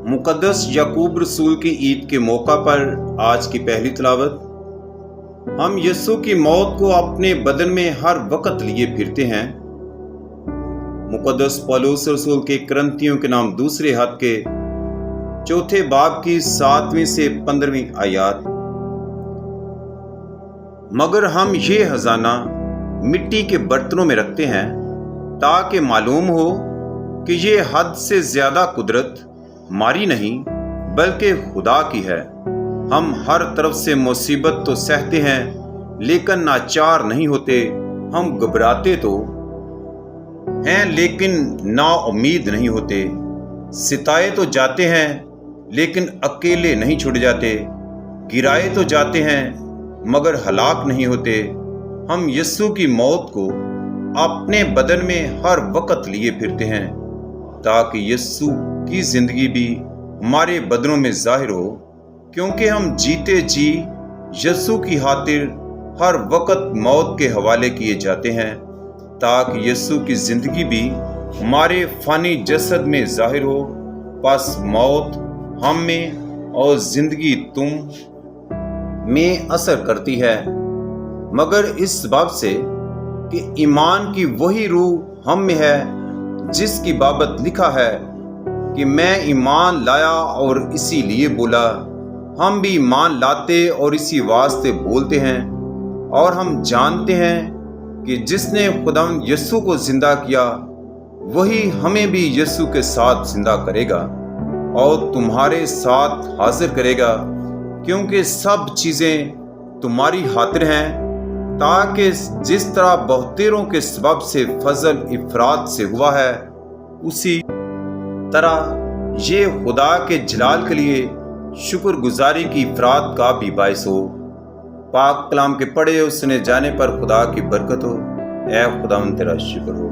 मुक़द्दस याकूब रसूल की ईद के मौका पर आज की पहली तिलावत। हम यीशु की मौत को अपने बदन में हर वक्त लिए फिरते हैं। मुक़द्दस पौलुस रसूल के करंथियों के नाम दूसरे हाथ के चौथे बाब की 7वीं से 15वीं आयत। मगर हम ये खजाना मिट्टी के बर्तनों में रखते हैं ताकि मालूम हो कि ये हद से ज्यादा कुदरत हमारी नहीं बल्कि खुदा की है। हम हर तरफ से मुसीबत तो सहते हैं लेकिन नाचार नहीं होते। हम घबराते तो हैं लेकिन नाउम्मीद नहीं होते। सिताए तो जाते हैं लेकिन अकेले नहीं छूट जाते। गिराए तो जाते हैं मगर हलाक नहीं होते। हम यीशु की मौत को अपने बदन में हर वक्त लिए फिरते हैं ताकि यीशु की जिंदगी भी हमारे बदनों में जाहिर हो, क्योंकि हम जीते जी यीशु की खातिर हर वक्त मौत के हवाले किए जाते हैं ताकि यीशु की जिंदगी भी हमारे फानी जसद में जाहिर हो। बस मौत हम में और जिंदगी तुम में असर करती है, मगर इस बात से कि ईमान की वही रूह हम में है जिसकी बाबत लिखा है कि मैं ईमान लाया और इसीलिए बोला। हम भी ईमान लाते और इसी वास्ते बोलते हैं, और हम जानते हैं कि जिसने खुदावंद यीशु को जिंदा किया वही हमें भी यीशु के साथ जिंदा करेगा और तुम्हारे साथ हाजिर करेगा, क्योंकि सब चीज़ें तुम्हारी खातिर हैं, ताकि जिस तरह बहुतेरों के सबब से फजल इफरात से हुआ है उसी तरह ये खुदा के जलाल के लिए शुक्रगुजारी की इफरात का भी बायस हो। पाक कलाम के पढ़े और सुने जाने पर खुदा की बरकत हो। ऐ खुदावंद तेरा शुक्र हो।